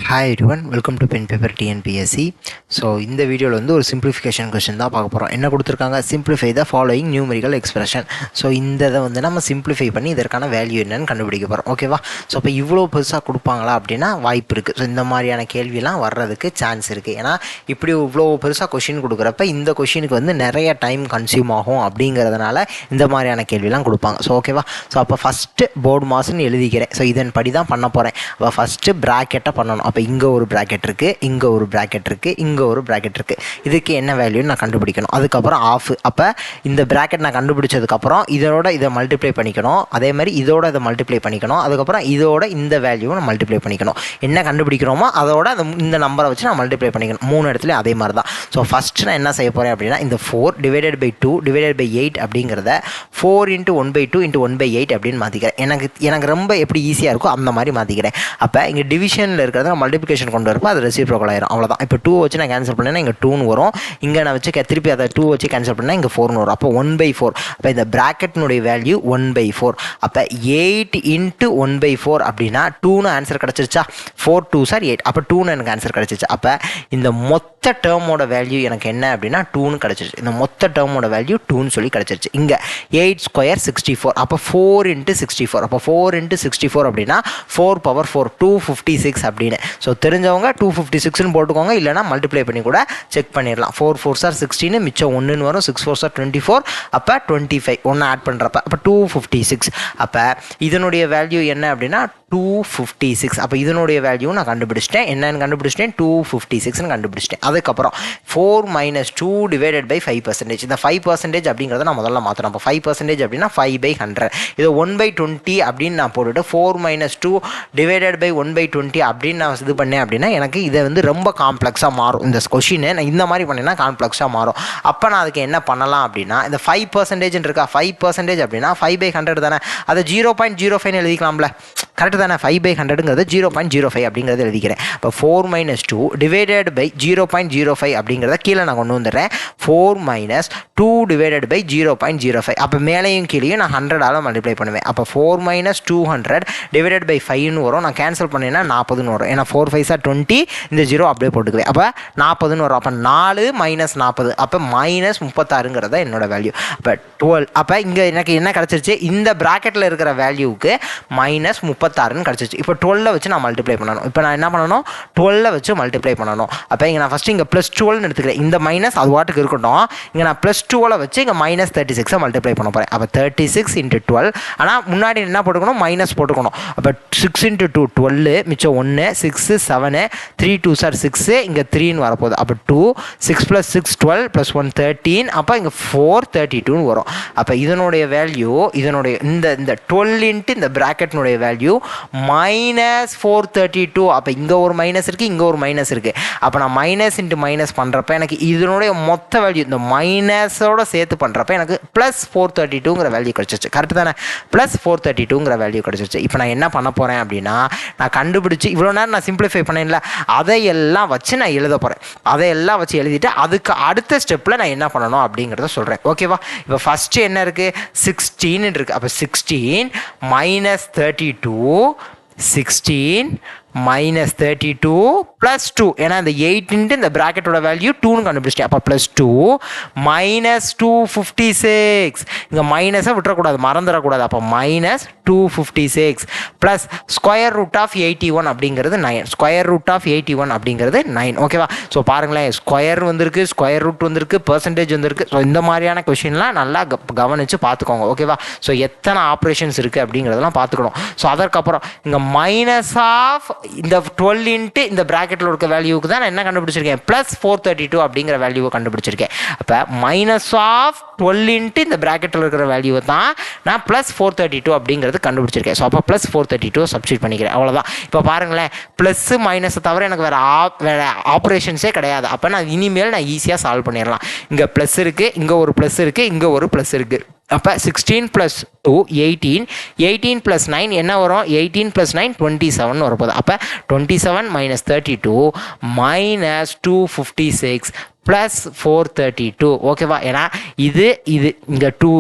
Hi everyone, welcome to pen paper TNPSC. So இந்த வீடியோவில் வந்து ஒரு சிம்பிளிஃபிகேஷன் கொஸ்டின் தான் பார்க்க போகிறோம். என்ன கொடுத்துருக்காங்க, simplify the following numerical expression. So இந்த இதை வந்து நம்ம சிம்பிளிஃபை பண்ணி இதற்கான வேல்யூ என்னன்னு கண்டுபிடிக்க போகிறோம். ஓகேவா? ஸோ இப்போ இவ்வளோ பெருசாக கொடுப்பாங்களா அப்படின்னா வாய்ப்பு இருக்குது. ஸோ இந்த மாதிரியான கேள்வியெல்லாம் வர்றதுக்கு சான்ஸ் இருக்குது. ஏன்னா இப்படி இவ்வளோ பெருசாக கொஷின் கொடுக்குறப்ப இந்த கொஷினுக்கு வந்து நிறைய டைம் கன்சியூம் ஆகும். அப்படிங்கிறதுனால இந்த மாதிரியான கேள்வியெல்லாம் கொடுப்பாங்க. ஸோ ஓகேவா? ஸோ அப்போ ஃபஸ்ட்டு போர்டு மாஸ்ன்னு எழுதிக்கிறேன். ஸோ இதன்படி தான் பண்ண போகிறேன். அப்போ ஃபஸ்ட்டு ப்ராக்கெட்டை பண்ணணும். அப்போ இங்கே ஒரு ப்ராக்கெட் இருக்குது, இங்கே ஒரு ப்ராக்கெட் இருக்குது, இங்கே ஒரு ப்ராக்கெட் இருக்குது. இதுக்கு என்ன வேல்யூன்னு நான் கண்டுபிடிக்கணும். அதுக்கப்புறம் ஆஃப். அப்போ இந்த ப்ராக்கெட் நான் கண்டுபிடிச்சதுக்கப்புறம் இதோட இதை மல்டிப்ளை பண்ணிக்கணும். அதே மாதிரி இதோட இதை மல்டிப்ளை பண்ணிக்கணும். அதுக்கப்புறம் இதோட இந்த வேல்யூவை நான் மல்டிப்ளை பண்ணிக்கணும். என்ன கண்டுபிடிக்கிறோமோ அதோட இந்த நம்பரை வச்சு நான் மல்டிப்ளை பண்ணிக்கணும். 3 இடத்துலையும் அதே மாதிரி தான். ஸோ ஃபஸ்ட்டு நான் என்ன செய்ய போகிறேன் அப்படின்னா, இந்த 4 டிவைடட் பை 2 டிவைடட் பை 8 அப்படிங்கிறத 4 × 1/2 × 1/8 அப்படின்னு மாற்றிக்கிறேன். எனக்கு ரொம்ப எப்படி ஈஸியாக இருக்கோ அந்த மாதிரி மாற்றிக்கிறேன். அப்போ இங்கே டிவிஷனில் இருக்கிறத நான் மல்டிப்ளிகேஷன் கொண்டு வரப்போ அது ரெசிப்ரோக்கல் ஆயிரும். அவ்வளோதான். இப்போ 2 வச்சு நான் கேன்சல் பண்ணேன்னா இங்கே 2ன்னு வரும். இங்கே நான் வச்சு திருப்பி அதை 2 வச்சு கேன்சல் பண்ணால் இங்கே 4ன்னு வரும். அப்போ 1/4. அப்போ இந்த ப்ராக்கெட்னுடைய வேல்யூ 1/4. அப்போ 8 × 1/4 அப்படின்னா 2ன்னு ஆன்சர் கிடச்சிருச்சா? 4 2s are 8. அப்போ 2ன்னு எனக்கு ஆன்சர் கிடச்சிருச்சு. அப்போ இந்த மொத்த டேர்மோட வேல்யூ எனக்கு என்ன அப்படின்னா 2ன்னு கிடச்சிருச்சு. இந்த மொத்த டேர்மோட வேல்யூ 2ன்னு சொல்லி கிடச்சிருச்சு. இங்கே 8 ஸ்கொயர் 64. அப்போ 4 × 64. அப்போ 4 × 64 அப்படின்னா 4^4 256 அப்படின்னு. ஸோ தெரிஞ்சவங்க 256ன்னு போட்டுக்கோங்க. இல்லைனா மல்டிப்ளை பண்ணி கூட செக் பண்ணிடலாம். 4 4s are 16, மிச்சம் 1ன்னு வரும். 6 4s are 24. அப்போ 25 ஒன்று ஆட் பண்ணுறப்ப அப்போ 256. அப்போ இதனுடைய வேல்யூ என்ன அப்படின்னா 256. அப்போ இதனுடைய வேல்யூ நான் கண்டுபிடிச்சிட்டேன். என்னன்னு கண்டுபிடிச்சிட்டேன்? 256ன்னு கண்டுபிடிச்சிட்டேன். அதுக்கப்புறம் 4 - 2 டிவைடட் பை 5%. இந்த 5% அப்படிங்கிறத நான் முதல்ல மாற்றணும். அப்போ 5% அப்படின்னா 5/100. இதை 1/20 அப்படின்னு நான் போட்டுட்டு 4 - 2 டிவைடட் பை 1/20 அப்படின்னு நான் இது பண்ணேன் அப்படின்னா எனக்கு இதை வந்து ரொம்ப காம்ப்ளெக்ஸாக மாறும். இந்த கொஷினை நான் இந்த மாதிரி பண்ணேன்னா காம்ப்ளெக்ஸாக மாறும். அப்போ நான் அதுக்கு என்ன பண்ணலாம் அப்படின்னா, இந்த 5% இருக்கா, 5% அப்படின்னா 5/100 தானே, அதை 0.05 எழுதிக்கலாம்ல. கரெக்டு தானே? 5/100ங்கிறது 0.05 அப்படிங்கிறத எழுதிக்கிறேன். இப்போ 4 - 2 டிவைடட் பை 0.05 அப்படிங்கிறத கீழே நான் கொண்டு வந்துடுறேன். 4 - 2 டிவைடட் பை 0.05. அப்போ மேலேயும் கீழேயும் நான் 100ஆல் மல்டிப்ளை பண்ணுவேன். அப்போ 4 - 200 டிவைடட் பை 5ன்னு வரும். நான் கேன்சல் பண்ணேன்னா 40ன்னு வரும். ஏன்னா 4 5s are 20, இந்த 0 அப்படியே போட்டுக்குவேன். அப்போ 40ன்னு வரும். அப்போ 4 - 40. அப்போ -36ங்கிறத என்னோட வேல்யூ. அப்போ 12. அப்போ இங்கே எனக்கு என்ன கிடச்சிருச்சு? இந்த ப்ராக்கெட்டில் இருக்கிற வேல்யூவுக்கு -36ன்னு கிடச்சிருச்சு. இப்போ 12 வச்சு நான் மல்டிப்ளை பண்ணணும். இப்போ நான் என்ன பண்ணணும்? 12 வச்சு மல்டிப்ளை பண்ணணும். அப்போ இங்கே நான் ஃபஸ்ட்டு இங்கே +12ன்னு எடுத்துக்கிறேன். இந்த மைனஸ் அது வாட்டுக்கு இருக்கட்டும். இங்கே நான் +12 வச்சு இங்கே -36 மல்டிப்ளை பண்ண போகிறேன். அப்போ 36 × 12. ஆனால் முன்னாடி என்ன போட்டுக்கணும்? மைனஸ் போட்டுக்கணும். அப்போ 6 × 2 12, மிச்சம் 1 6 7 3 2s are 6, இங்கே 3ன்னு வரப்போகுது. அப்போ 2 6 + 6 12 + 1 13. அப்போ இங்கே 432ன்னு வரும். அப்போ இதனுடைய வேல்யூ இதனுடைய இந்த 12 × இந்த ப்ராக்கெட்னுடைய வேல்யூ -432. அப்போ இங்கே ஒரு மைனஸ் இருக்குது, இங்கே ஒரு மைனஸ் இருக்குது. அப்போ நான் மைனஸ் × மைனஸ் பண்ணுறப்ப எனக்கு இதனுடைய மொத்த வேல்யூ இந்த மைனஸோட சேர்த்து பண்ணுறப்ப எனக்கு +432ங்கிற வேல்யூ கிடச்சிருச்சு. கரெக்டு தானே? +432ங்கிற வேல்யூ கிடச்சிருச்சு. இப்போ நான் என்ன பண்ண போகிறேன் அப்படின்னா, நான் கண்டுபிடிச்சி இவ்வளோ நேரம் நான் சிம்பிளிஃபை பண்ணேன்ல, அதையெல்லாம் வச்சு நான் எழுத போகிறேன். அதையெல்லாம் வச்சு எழுதிட்டு அதுக்கு அடுத்த ஸ்டெப்பில் நான் என்ன பண்ணணும் அப்படிங்கிறத சொல்கிறேன். ஓகேவா? இப்போ ஃபஸ்ட்டு என்ன இருக்குது? 16 இருக்குது. அப்போ 16 - 32 16 - 32 + 2. ஏன்னா இந்த 8 × இந்த ப்ராக்கெட்டோட வேல்யூ 2ன்னு கண்டுபிடிச்சிட்டேன். அப்போ +2 - 256. இங்கே மைனஸை விட்டுறக்கூடாது, மறந்துடக்கூடாது. அப்போ -256 ப்ளஸ் √81 அப்படிங்கிறது 9. √81 அப்படிங்கிறது 9. ஓகேவா? ஸோ பாருங்களேன், ஸ்கொயர் வந்திருக்கு, ஸ்கொயர் ரூட் வந்திருக்கு, பெர்சன்டேஜ் வந்திருக்கு. ஸோ இந்த மாதிரியான கொஷின்லாம் நல்லா கவனித்து பார்த்துக்கோங்க. ஓகேவா? ஸோ எத்தனை ஆப்ரேஷன்ஸ் இருக்குது அப்படிங்கிறதெல்லாம் பார்த்துக்கணும். ஸோ அதற்கப்புறம் இங்கே மைனஸ் ஆஃப் இந்த 12 × இந்த ப்ராக்கெட்டில் இருக்க வேல்யூவுக்கு தான் நான் என்ன கண்டுபிடிச்சிருக்கேன்? +432 அப்படிங்கிற வேல்யூவை கண்டுபிடிச்சிருக்கேன். அப்போ -12 × இந்த ப்ராக்கெட்டில் இருக்கிற வேல்யூவை தான் நான் +432 அப்படிங்கிறது கண்டுபிடிச்சிருக்கேன். ஸோ அப்போ +432 சப்ஸ்டிட் பண்ணிக்கிறேன். அவ்வளோதான். இப்போ பாருங்களேன், ப்ளஸ் மைனஸை தவிர எனக்கு வேறு ஆப்ரேஷன்ஸே கிடையாது. அப்போ நான் இனிமேல் நான் ஈஸியாக சால்வ் பண்ணிடலாம். இங்கே ப்ளஸ் இருக்குது, இங்கே ஒரு ப்ளஸ் இருக்குது, இங்கே ஒரு ப்ளஸ் இருக்குது. அப்போ 16 + 2 18, 18 + 9 என்ன வரும்? 18 + 9 27 வரப்போகுது. அப்போ 27 - 32 - 256 ப்ளஸ் 432 ஓகேவா. ஏன்னா இது இங்கே 2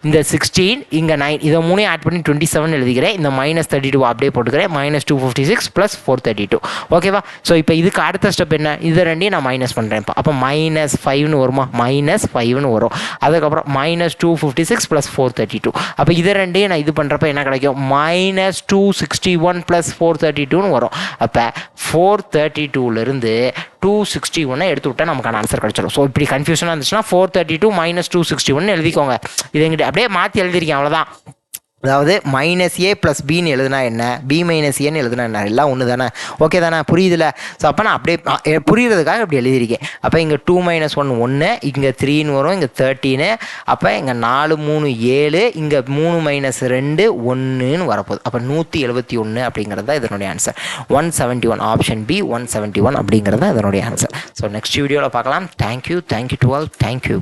இந்த 16 இங்கே 9 இதை 3 ஆட் பண்ணி 27 எழுதிக்கிறேன். இந்த -32 அப்படியே போட்டுக்கிறேன். -256 + 432 ஓகேவா. ஸோ இப்போ இதுக்கு அடுத்த ஸ்டெப் என்ன, இது ரெண்டையும் நான் மைனஸ் பண்ணுறேன். இப்போ அப்போ -5ன்னு வருமா, -5ன்னு வரும். அதுக்கப்புறம் -256 + 432. அப்போ இதை ரெண்டையும் நான் இது பண்ணுறப்ப என்ன கிடைக்கும், -261 + 432ன்னு வரும். அப்போ 432லேருந்து 261 எடுத்து விட்டால் நமக்கான ஆன்சர் கிடச்சிடும். ஸோ இப்படி கன்ஃபியூஷனாக இருந்துச்சுன்னா 432 - 261 எழுதிக்கோங்க. இது எங்கிட்ட அப்படியே மாற்றி எழுதிருக்கேன், அவ்வளோதான். அதாவது -a + bன்னு எழுதுனா என்ன, b - aன்னு எழுதுனா என்ன, எல்லாம் ஒன்று தானே, ஓகே தானே, புரியுதுல. ஸோ அப்போ நான் அப்படியே புரியுறதுக்காக இப்படி எழுதியிருக்கேன். அப்போ இங்கே 2 - 1 1, இங்கே 3ன்னு வரும், இங்கே 13, அப்போ இங்கே 4 3 7, இங்கே 3 - 2 1ன்னு வரப்போகுது. அப்போ 171 அப்படிங்கிறது தான் இதனுடைய ஆன்சர். 171 ஆப்ஷன் பி 171 அப்படிங்கிறது தான் இதனுடைய ஆன்சர். ஸோ நெக்ஸ்ட் வீடியோவில் பார்க்கலாம். Thank you to all. தேங்க்யூ.